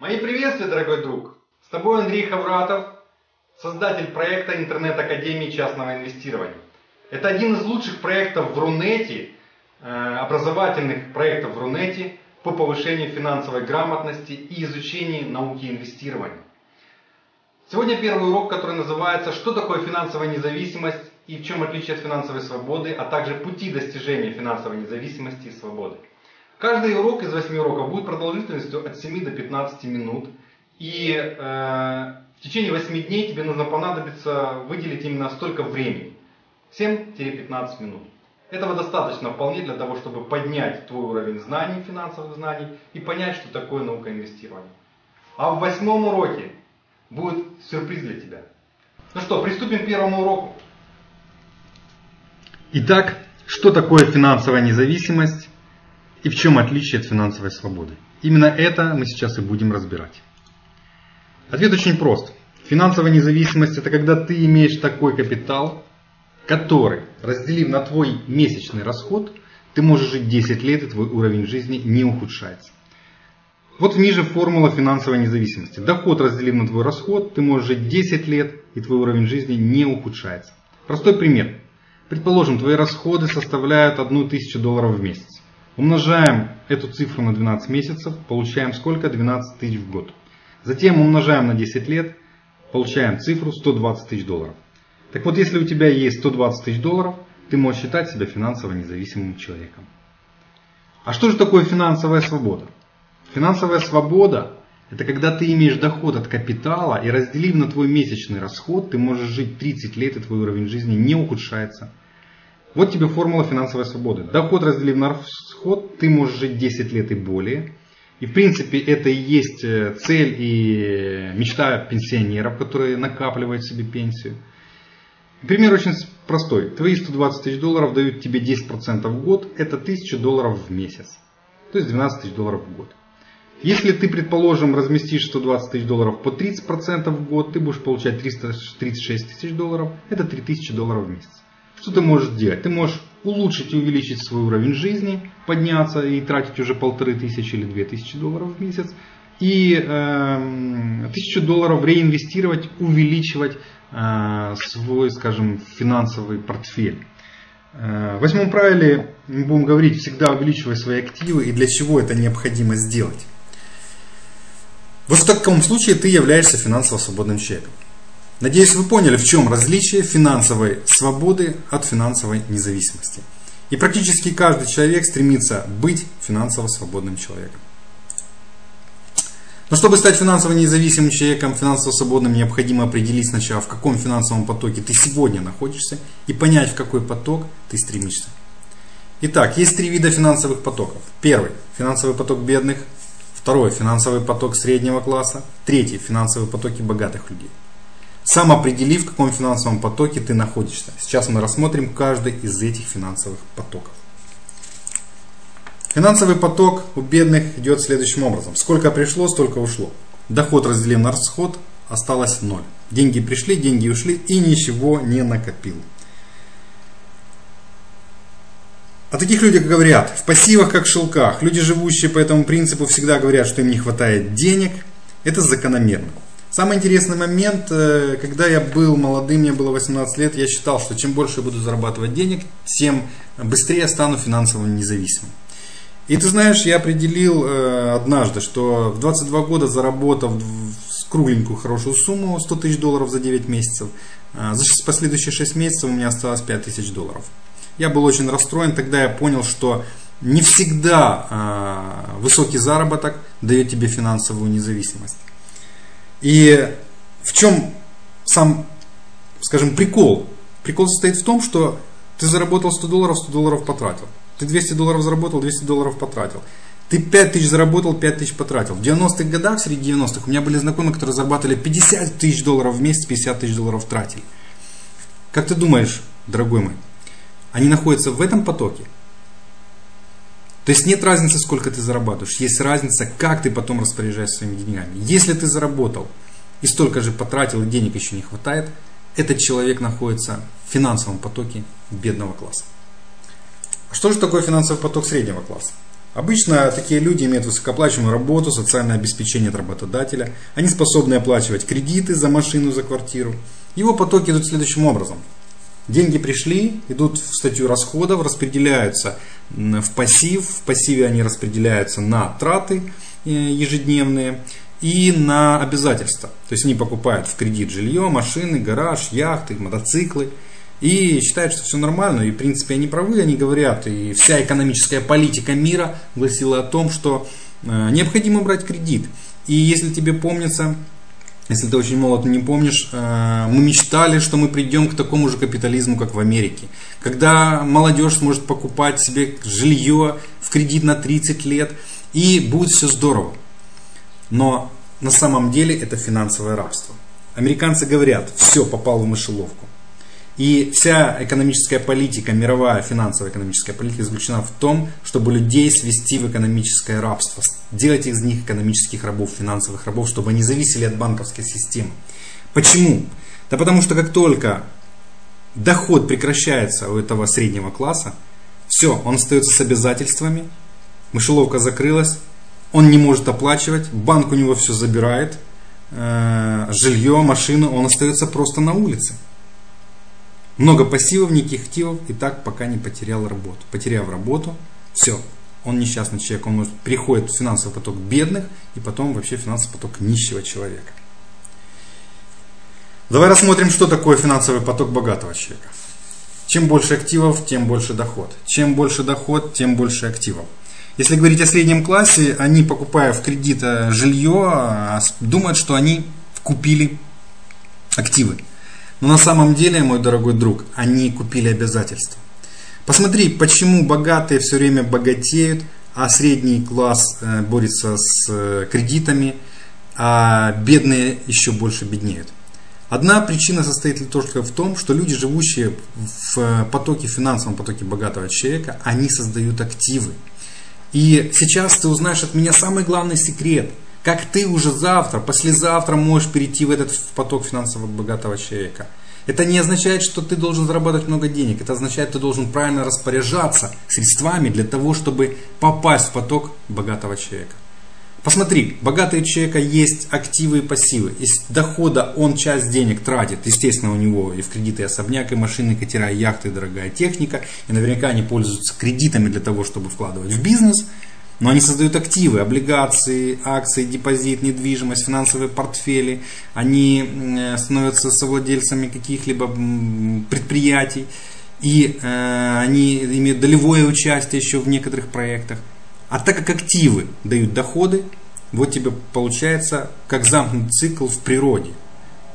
Мои приветствия, дорогой друг! С тобой Андрей Хавратов, создатель проекта Интернет-академии частного инвестирования. Это один из лучших проектов в Рунете, образовательных проектов в Рунете по повышению финансовой грамотности и изучению науки инвестирования. Сегодня первый урок, который называется «Что такое финансовая независимость и в чем отличие от финансовой свободы, а также пути достижения финансовой независимости и свободы». Каждый урок из 8 уроков будет продолжительностью от 7 до 15 минут. И в течение 8 дней тебе нужно понадобится выделить именно столько времени. 7-15 минут. Этого достаточно вполне для того, чтобы поднять твой уровень знаний, финансовых знаний и понять, что такое наука инвестирования. А в 8-м уроке будет сюрприз для тебя. Ну что, приступим к первому уроку. Итак, что такое финансовая независимость и в чем отличие от финансовой свободы? Именно это мы сейчас и будем разбирать. Ответ очень прост. Финансовая независимость — это когда ты имеешь такой капитал, который, разделив на твой месячный расход, ты можешь жить 10 лет и твой уровень жизни не ухудшается. Вот ниже формула финансовой независимости. Доход, разделив на твой расход, ты можешь жить 10 лет и твой уровень жизни не ухудшается. Простой пример. Предположим, твои расходы составляют $1000 в месяц. Умножаем эту цифру на 12 месяцев, получаем сколько? 12 тысяч в год. Затем умножаем на 10 лет, получаем цифру $120 000. Так вот, если у тебя есть $120 000, ты можешь считать себя финансово независимым человеком. А что же такое финансовая свобода? Финансовая свобода — это когда ты имеешь доход от капитала и, разделив на твой месячный расход, ты можешь жить 30 лет и твой уровень жизни не ухудшается. Вот тебе формула финансовой свободы. Доход, разделив на расход, ты можешь жить 10 лет и более. И в принципе это и есть цель и мечта пенсионеров, которые накапливают себе пенсию. Пример очень простой. Твои $120 000 дают тебе 10% в год. Это $1000 в месяц. То есть $12 000 в год. Если ты, предположим, разместишь $120 000 по 30% в год, ты будешь получать $336 000. Это $3000 в месяц. Что ты можешь делать? Ты можешь улучшить и увеличить свой уровень жизни, подняться и тратить уже $1500 или $2000 в месяц. И $1000 реинвестировать, увеличивать свой, скажем, финансовый портфель. В 8-м правиле мы будем говорить: всегда увеличивай свои активы и для чего это необходимо сделать. Вот в таком случае ты являешься финансово свободным человеком. Надеюсь, вы поняли, в чем различие финансовой свободы от финансовой независимости. И практически каждый человек стремится быть финансово свободным человеком. Но чтобы стать финансово независимым человеком, финансово свободным, необходимо определить сначала, в каком финансовом потоке ты сегодня находишься, и понять, в какой поток ты стремишься. Итак, есть 3 вида финансовых потоков. Первый — финансовый поток бедных. Второй — финансовый поток среднего класса. Третий — финансовые потоки богатых людей. Сам определи, в каком финансовом потоке ты находишься. Сейчас мы рассмотрим каждый из этих финансовых потоков. Финансовый поток у бедных идет следующим образом. Сколько пришло, столько ушло. Доход, разделив на расход, осталось 0. Деньги пришли, деньги ушли и ничего не накопил. О таких людях говорят: в пассивах как в шелках. Люди, живущие по этому принципу, всегда говорят, что им не хватает денег. Это закономерно. Самый интересный момент: когда я был молодым, мне было 18 лет, я считал, что чем больше я буду зарабатывать денег, тем быстрее я стану финансово независимым. И ты знаешь, я определил однажды, что в 22 года, заработав кругленькую хорошую сумму, $100 000 за 9 месяцев, за последующие 6 месяцев у меня осталось $5000. Я был очень расстроен, тогда я понял, что не всегда высокий заработок дает тебе финансовую независимость. И в чем сам, скажем, прикол? Прикол состоит в том, что ты заработал $100, $100 потратил. Ты $200 заработал, $200 потратил. Ты 5000 заработал, 5000 потратил. В 90-х годах, среди 90-х, у меня были знакомые, которые зарабатывали $50 000 в месяц, $50 000 тратили. Как ты думаешь, дорогой мой, они находятся в этом потоке? То есть нет разницы, сколько ты зарабатываешь. Есть разница, как ты потом распоряжаешься своими деньгами. Если ты заработал и столько же потратил, и денег еще не хватает, этот человек находится в финансовом потоке бедного класса. А что же такое финансовый поток среднего класса? Обычно такие люди имеют высокооплачиваемую работу, социальное обеспечение от работодателя. Они способны оплачивать кредиты за машину, за квартиру. Его потоки идут следующим образом. Деньги пришли, идут в статью расходов, распределяются в пассив. В пассиве они распределяются на траты ежедневные и на обязательства. То есть они покупают в кредит жилье, машины, гараж, яхты, мотоциклы. И считают, что все нормально. И в принципе они правы, они говорят. И вся экономическая политика мира гласила о том, что необходимо брать кредит. И если тебе помнится, если ты очень молод и не помнишь, мы мечтали, что мы придем к такому же капитализму, как в Америке. Когда молодежь сможет покупать себе жилье в кредит на 30 лет. И будет все здорово. Но на самом деле это финансовое рабство. Американцы говорят, все, попал в мышеловку. И вся экономическая политика, мировая финансовая экономическая политика заключена в том, чтобы людей свести в экономическое рабство. Делать из них экономических рабов, финансовых рабов, чтобы они зависели от банковской системы. Почему? Да потому что как только доход прекращается у этого среднего класса, все, он остается с обязательствами, мышеловка закрылась, он не может оплачивать, банк у него все забирает, жилье, машину, он остается просто на улице. Много пассивов, никаких активов, и так пока не потерял работу. Потеряв работу, все, он несчастный человек, он приходит в финансовый поток бедных, и потом вообще финансовый поток нищего человека. Давай рассмотрим, что такое финансовый поток богатого человека. Чем больше активов, тем больше доход. Чем больше доход, тем больше активов. Если говорить о среднем классе, они, покупая в кредит жилье, думают, что они купили активы. Но на самом деле, мой дорогой друг, они купили обязательства. Посмотри, почему богатые все время богатеют, а средний класс борется с кредитами, а бедные еще больше беднеют. Одна причина состоит только в том, что люди, живущие в потоке, финансовом потоке богатого человека, они создают активы. И сейчас ты узнаешь от меня самый главный секрет. Как ты уже завтра, послезавтра можешь перейти в этот поток финансово богатого человека. Это не означает, что ты должен зарабатывать много денег. Это означает, что ты должен правильно распоряжаться средствами для того, чтобы попасть в поток богатого человека. Посмотри, богатый у человека есть активы и пассивы. Из дохода он часть денег тратит. Естественно, у него и в кредиты и особняк, и машины, и катера, и яхты, и дорогая техника. И наверняка они пользуются кредитами для того, чтобы вкладывать в бизнес. Но они создают активы, облигации, акции, депозит, недвижимость, финансовые портфели. Они становятся совладельцами каких-либо предприятий. И они имеют долевое участие еще в некоторых проектах. А так как активы дают доходы, вот тебе получается как замкнутый цикл в природе.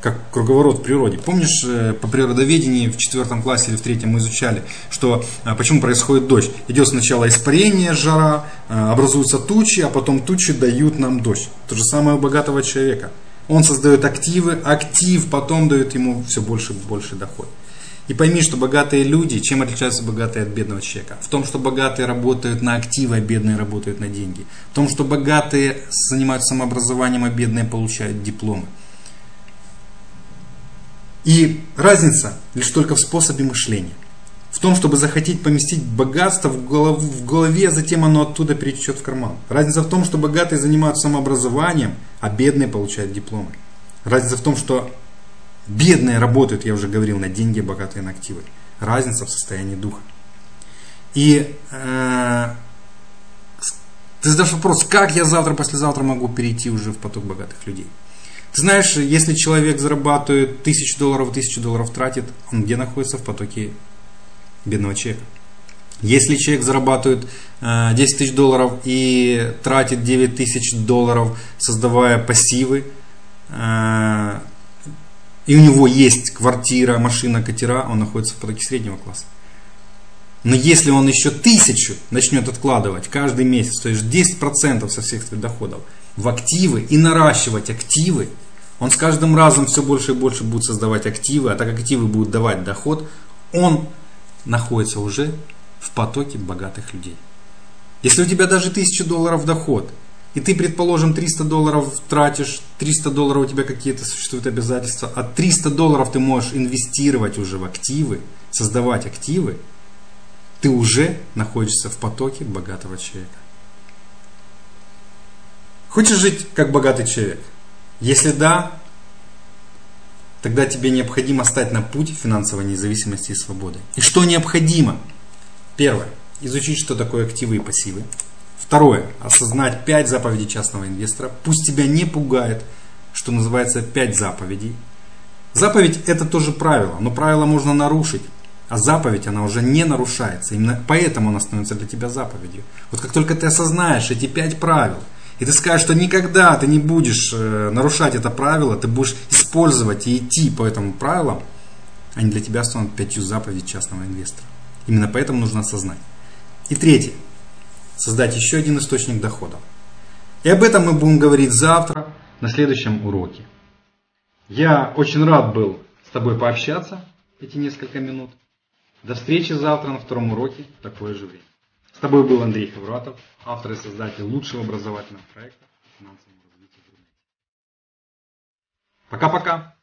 Как круговорот в природе. Помнишь, по природоведению в 4 классе или в 3 мы изучали, что почему происходит дождь? Идет сначала испарение, жара, образуются тучи, а потом тучи дают нам дождь. То же самое у богатого человека. Он создает активы, актив потом дает ему все больше и больше доход. И пойми, что богатые люди, чем отличаются богатые от бедного человека? В том, что богатые работают на активы, а бедные работают на деньги. В том, что богатые занимаются самообразованием, а бедные получают дипломы. И разница лишь только в способе мышления. В том, чтобы захотеть поместить богатство в голове, а затем оно оттуда перетечет в карман. Разница в том, что богатые занимаются самообразованием, а бедные получают дипломы. Разница в том, что бедные работают, я уже говорил, на деньги, богатые на активы. Разница в состоянии духа. И ты задашь вопрос, как я завтра, послезавтра могу перейти уже в поток богатых людей? Ты знаешь, если человек зарабатывает $1000 тратит, он где находится? В потоке бедного человека. Если человек зарабатывает $10 000 и тратит $9000, создавая пассивы, и у него есть квартира, машина, катера, он находится в потоке среднего класса. Но если он еще 1000 начнет откладывать каждый месяц, то есть 10% со всех своих доходов в активы и наращивать активы, он с каждым разом все больше и больше будет создавать активы, а так как активы будут давать доход, он находится уже в потоке богатых людей. Если у тебя даже $1000 доход, и ты, предположим, $300 тратишь, $300 у тебя какие-то существуют обязательства, а $300 ты можешь инвестировать уже в активы, создавать активы, ты уже находишься в потоке богатого человека. Хочешь жить как богатый человек? Если да, тогда тебе необходимо стать на путь финансовой независимости и свободы. И что необходимо? Первое. Изучить, что такое активы и пассивы. Второе. Осознать 5 заповедей частного инвестора. Пусть тебя не пугает, что называется 5 заповедей. Заповедь это тоже правило, но правило можно нарушить. А заповедь, она уже не нарушается. Именно поэтому она становится для тебя заповедью. Вот как только ты осознаешь эти 5 правил, и ты скажешь, что никогда ты не будешь нарушать это правило, ты будешь использовать и идти по этому правилам, они для тебя станут 5 заповедей частного инвестора. Именно поэтому нужно осознать. И третье. Создать еще один источник дохода. И об этом мы будем говорить завтра на следующем уроке. Я очень рад был с тобой пообщаться эти несколько минут. До встречи завтра на втором уроке в такое же время. С тобой был Андрей Хавратов, автор и создатель лучшего образовательного проекта по финансовому развитию в Рунете. Пока-пока!